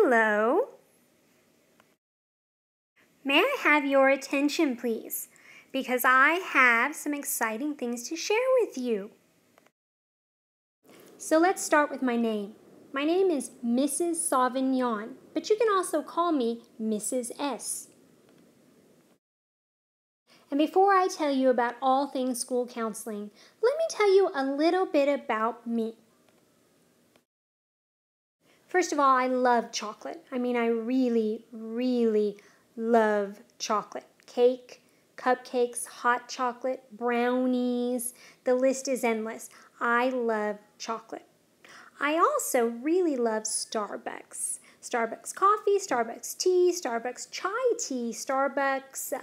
Hello. May I have your attention, please? Because I have some exciting things to share with you. So let's start with my name. My name is Mrs. Sauvignon, but you can also call me Mrs. S. And before I tell you about all things school counseling, let me tell you a little bit about me. First of all, I love chocolate. I really, really love chocolate. Cake, cupcakes, hot chocolate, brownies. The list is endless. I love chocolate. I also really love Starbucks. Starbucks coffee, Starbucks tea, Starbucks chai tea, Starbucks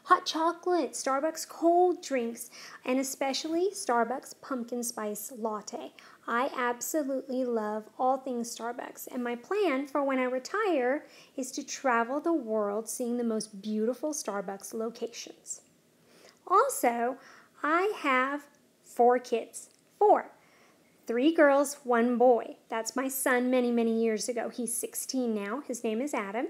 hot chocolate, Starbucks cold drinks, and especially Starbucks pumpkin spice latte. I absolutely love all things Starbucks, and my plan for when I retire is to travel the world seeing the most beautiful Starbucks locations. Also, I have 4 kids. 4. 3 girls, 1 boy. That's my son many, many years ago. He's 16 now. His name is Adam.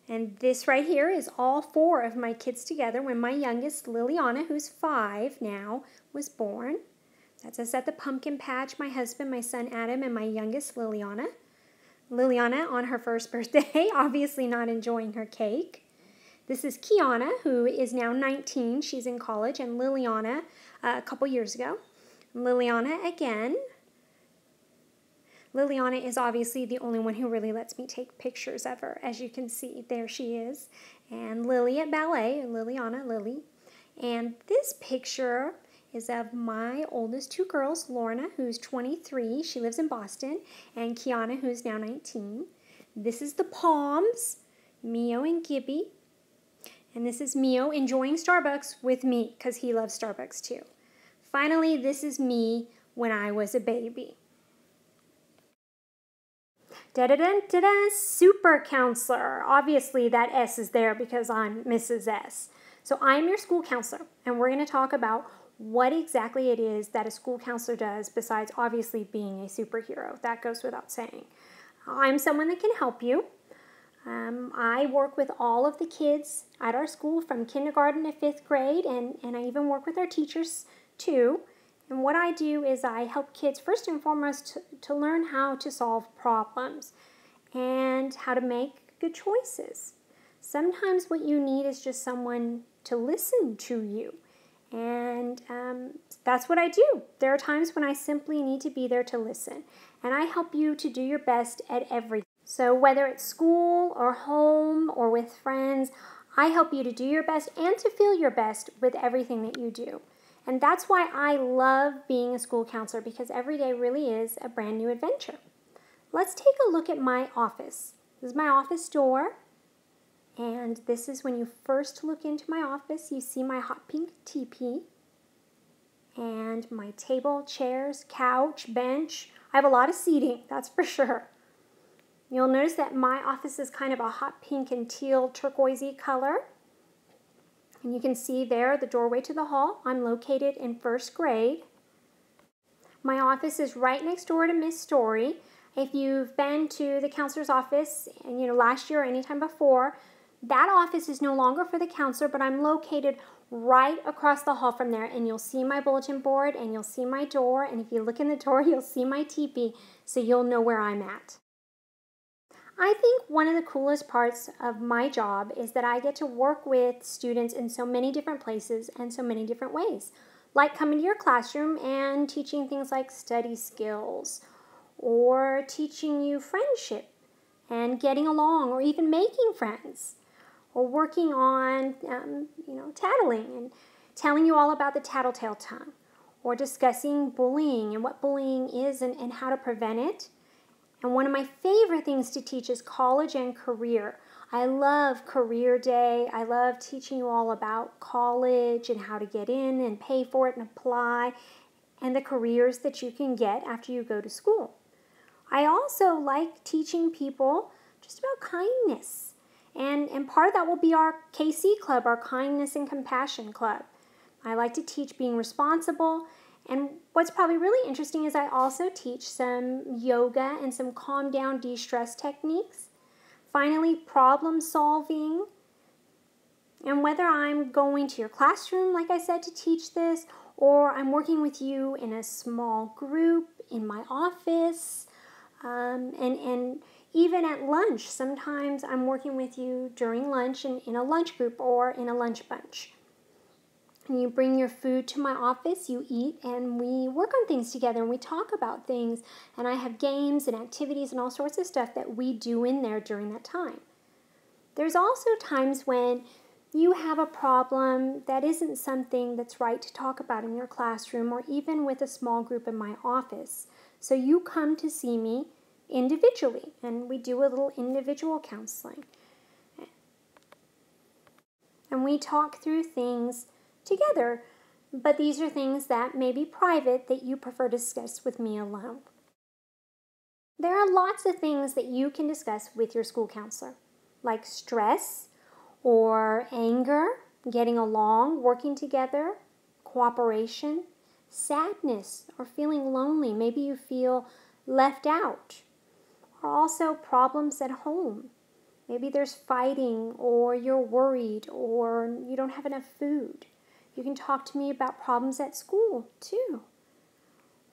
And this right here is all 4 of my kids together when my youngest, Liliana, who's 5 now, was born. That's us at the pumpkin patch, my husband, my son Adam, and my youngest, Liliana. Liliana on her first birthday, obviously not enjoying her cake. This is Kiana, who is now 19. She's in college, and Liliana a couple years ago. Liliana again. Liliana is obviously the only one who really lets me take pictures of her. As you can see, there she is. And Lily at ballet, Liliana, Lily. And this picture is of my oldest 2 girls, Lorna, who's 23. She lives in Boston. And Kiana, who's now 19. This is the Palms, Mio and Gibby. And this is Mio enjoying Starbucks with me because he loves Starbucks too. Finally, this is me when I was a baby. Da-da-da-da-da, super counselor. Obviously, that S is there because I'm Mrs. S. So I'm your school counselor, and we're going to talk about what exactly it is that a school counselor does besides obviously being a superhero. That goes without saying. I'm someone that can help you. I work with all of the kids at our school from kindergarten to 5th grade, and I even work with our teachers too. And what I do is I help kids first and foremost to learn how to solve problems and how to make good choices. Sometimes what you need is just someone to listen to you. And that's what I do. There are times when I simply need to be there to listen. And I help you to do your best at everything. So whether it's school or home or with friends, I help you to do your best and to feel your best with everything that you do. And that's why I love being a school counselor, because every day really is a brand new adventure. Let's take a look at my office. This is my office door. And this is when you first look into my office, you see my hot pink teepee. And my table, chairs, couch, bench. I have a lot of seating, that's for sure. You'll notice that my office is kind of a hot pink and teal turquoisey color. And you can see there the doorway to the hall. I'm located in 1st grade. My office is right next door to Miss Story. If you've been to the counselor's office, and last year or any time before, that office is no longer for the counselor, but I'm located right across the hall from there, and you'll see my bulletin board and you'll see my door, and if you look in the door, you'll see my teepee, so you'll know where I'm at. I think one of the coolest parts of my job is that I get to work with students in so many different places and so many different ways, like coming to your classroom and teaching things like study skills, or teaching you friendship and getting along, or even making friends, or working on, tattling and telling you all about the tattletale tongue, or discussing bullying and what bullying is and how to prevent it. And one of my favorite things to teach is college and career. I love career day. I love teaching you all about college and how to get in and pay for it and apply, and the careers that you can get after you go to school. I also like teaching people just about kindness. And part of that will be our KC club, our Kindness and Compassion Club. I like to teach being responsible And what's probably really interesting is I also teach some yoga and some calm down, de-stress techniques. Finally, problem solving. And whether I'm going to your classroom, like I said, to teach this, or I'm working with you in a small group in my office, and even at lunch, sometimes I'm working with you during lunch in a lunch group or in a lunch bunch. And you bring your food to my office, you eat, and we work on things together, and we talk about things, and I have games and activities and all sorts of stuff that we do in there during that time. There's also times when you have a problem that isn't something that's right to talk about in your classroom or even with a small group in my office. So you come to see me individually, and we do a little individual counseling. And we talk through things together, but these are things that may be private that you prefer to discuss with me alone. There are lots of things that you can discuss with your school counselor, like stress or anger, getting along, working together, cooperation, sadness or feeling lonely. Maybe you feel left out. Or also problems at home. Maybe there's fighting, or you're worried, or you don't have enough food. You can talk to me about problems at school too.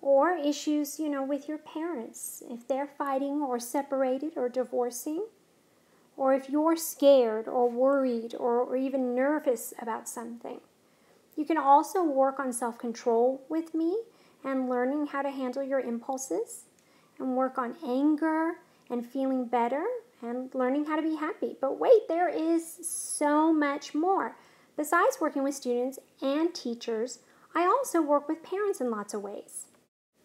Or issues, with your parents, if they're fighting or separated or divorcing. Or if you're scared or worried or even nervous about something. You can also work on self-control with me and learning how to handle your impulses, and work on anger and feeling better and learning how to be happy. But wait, there is so much more. Besides working with students and teachers, I also work with parents in lots of ways.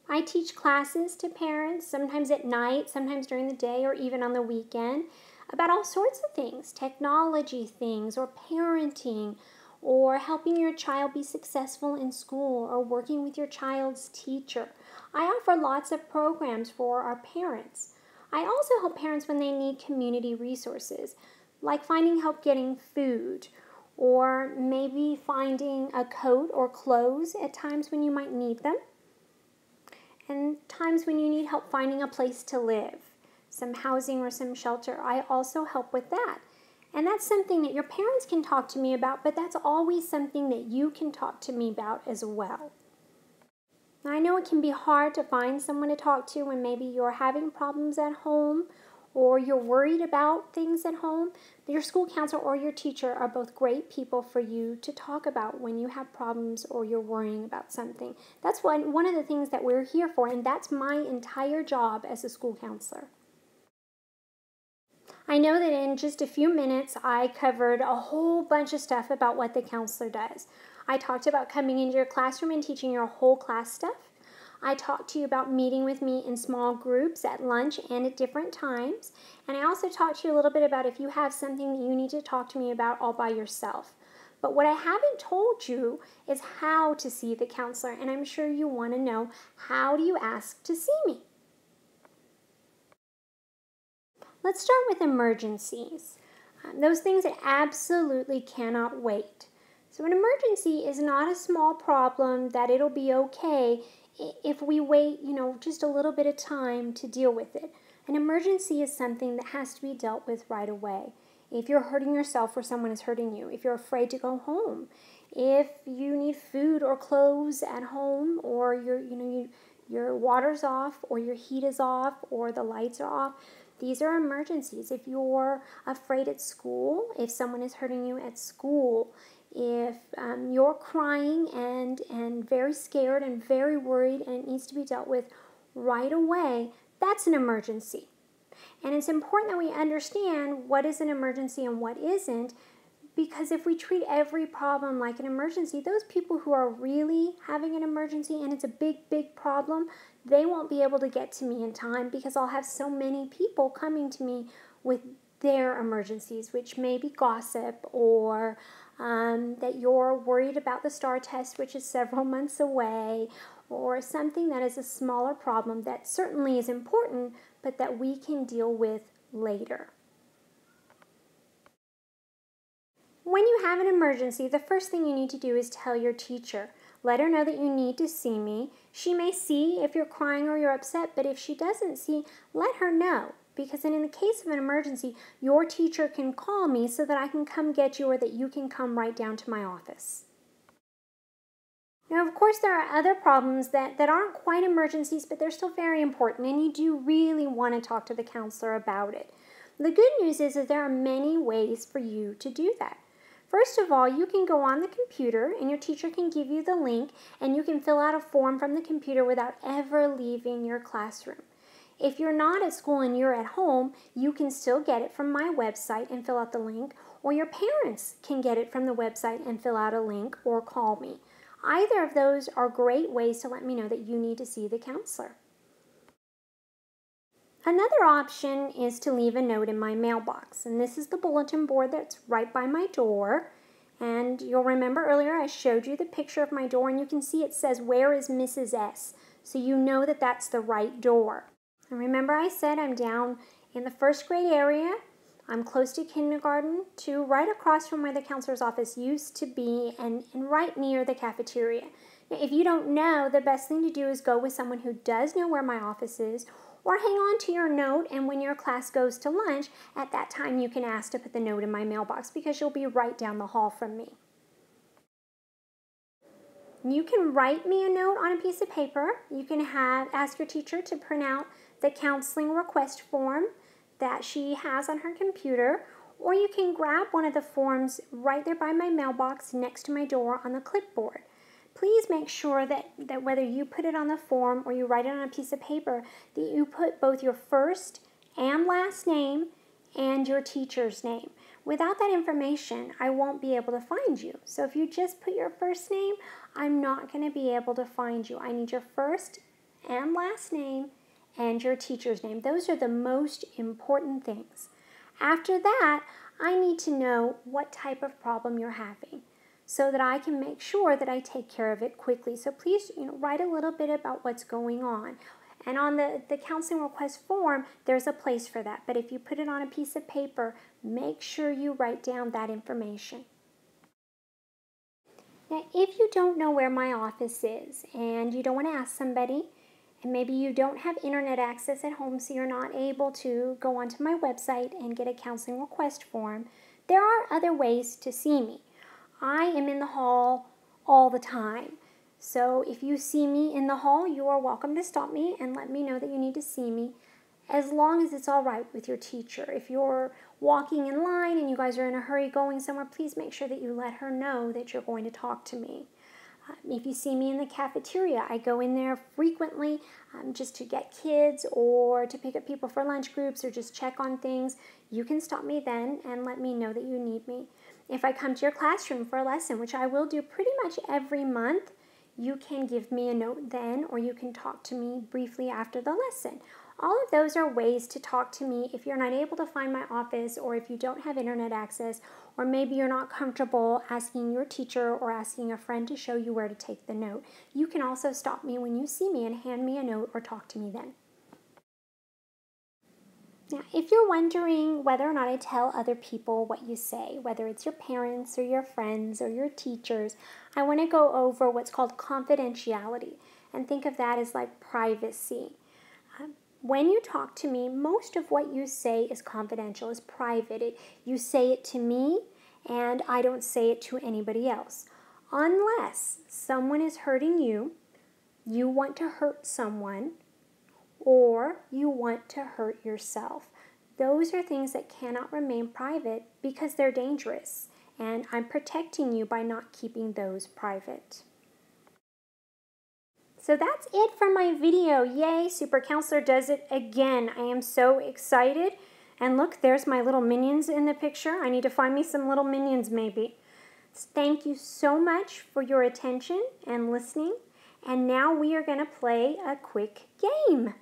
I teach classes to parents, sometimes at night, sometimes during the day, or even on the weekend, about all sorts of things, technology things, or parenting, or helping your child be successful in school, or working with your child's teacher. I offer lots of programs for our parents. I also help parents when they need community resources, like finding help getting food, or maybe finding a coat or clothes at times when you might need them, and times when you need help finding a place to live, some housing or some shelter. I also help with that. And that's something that your parents can talk to me about, but that's always something that you can talk to me about as well. Now, I know it can be hard to find someone to talk to when maybe you're having problems at home or you're worried about things at home. Your school counselor or your teacher are both great people for you to talk about when you have problems or you're worrying about something. That's one of the things that we're here for, and that's my entire job as a school counselor. I know that in just a few minutes I covered a whole bunch of stuff about what the counselor does. I talked about coming into your classroom and teaching your whole class stuff. I talked to you about meeting with me in small groups at lunch and at different times. And I also talked to you a little bit about if you have something that you need to talk to me about all by yourself. But what I haven't told you is how to see the counselor, and I'm sure you want to know, how do you ask to see me? Let's start with emergencies. Those things that absolutely cannot wait. So an emergency is not a small problem that it'll be okay if we wait, just a little bit of time to deal with it. An emergency is something that has to be dealt with right away. If you're hurting yourself or someone is hurting you, if you're afraid to go home, if you need food or clothes at home, or your water's off, or your heat is off, or the lights are off, these are emergencies. If you're afraid at school, if someone is hurting you at school, if you're crying and very scared and very worried and it needs to be dealt with right away, that's an emergency. And it's important that we understand what is an emergency and what isn't, because if we treat every problem like an emergency, those people who are really having an emergency and it's a big, big problem, they won't be able to get to me in time because I'll have so many people coming to me with their emergencies, which may be gossip, or that you're worried about the STAR test, which is several months away, or something that is a smaller problem that certainly is important, but that we can deal with later. When you have an emergency, the first thing you need to do is tell your teacher. Let her know that you need to see me. She may see if you're crying or you're upset, but if she doesn't see, let her know. Because then in the case of an emergency, your teacher can call me so that I can come get you or that you can come right down to my office. Now, of course, there are other problems that aren't quite emergencies, but they're still very important, and you do really want to talk to the counselor about it. The good news is that there are many ways for you to do that. First of all, you can go on the computer, and your teacher can give you the link, and you can fill out a form from the computer without ever leaving your classroom. If you're not at school and you're at home, you can still get it from my website and fill out the link, or your parents can get it from the website and fill out a link or call me. Either of those are great ways to let me know that you need to see the counselor. Another option is to leave a note in my mailbox, and this is the bulletin board that's right by my door. And you'll remember earlier I showed you the picture of my door, and you can see it says, "Where is Mrs. S?" So you know that that's the right door. And remember I said I'm down in the first grade area. I'm close to kindergarten, to right across from where the counselor's office used to be, and right near the cafeteria. Now, if you don't know, the best thing to do is go with someone who does know where my office is, or hang on to your note, and when your class goes to lunch, at that time you can ask to put the note in my mailbox because you'll be right down the hall from me. You can write me a note on a piece of paper. You can ask your teacher to print out the counseling request form that she has on her computer, or you can grab one of the forms right there by my mailbox next to my door on the clipboard. Please make sure that whether you put it on the form or you write it on a piece of paper, that you put both your first and last name and your teacher's name. Without that information, I won't be able to find you. So if you just put your first name, I'm not going to be able to find you. I need your first and last name and your teacher's name. Those are the most important things. After that, I need to know what type of problem you're having so that I can make sure that I take care of it quickly. So please, write a little bit about what's going on. And on the counseling request form, there's a place for that. But if you put it on a piece of paper, make sure you write down that information. Now, if you don't know where my office is and you don't want to ask somebody, and maybe you don't have internet access at home, so you're not able to go onto my website and get a counseling request form, there are other ways to see me. I am in the hall all the time. So if you see me in the hall, you are welcome to stop me and let me know that you need to see me, as long as it's all right with your teacher. If you're walking in line and you guys are in a hurry going somewhere, please make sure that you let her know that you're going to talk to me. If you see me in the cafeteria, I go in there frequently just to get kids or to pick up people for lunch groups or just check on things. You can stop me then and let me know that you need me. If I come to your classroom for a lesson, which I will do pretty much every month, you can give me a note then, or you can talk to me briefly after the lesson. All of those are ways to talk to me if you're not able to find my office, or if you don't have internet access, or maybe you're not comfortable asking your teacher or asking a friend to show you where to take the note. You can also stop me when you see me and hand me a note or talk to me then. Now, if you're wondering whether or not I tell other people what you say, whether it's your parents or your friends or your teachers, I want to go over what's called confidentiality, and think of that as like privacy. When you talk to me, most of what you say is confidential, is private. You say it to me, and I don't say it to anybody else. Unless someone is hurting you, you want to hurt someone, or you want to hurt yourself. Those are things that cannot remain private because they're dangerous, and I'm protecting you by not keeping those private. So that's it for my video. Yay, Super Counselor does it again. I am so excited. And look, there's my little minions in the picture. I need to find me some little minions maybe. Thank you so much for your attention and listening. And now we are going to play a quick game.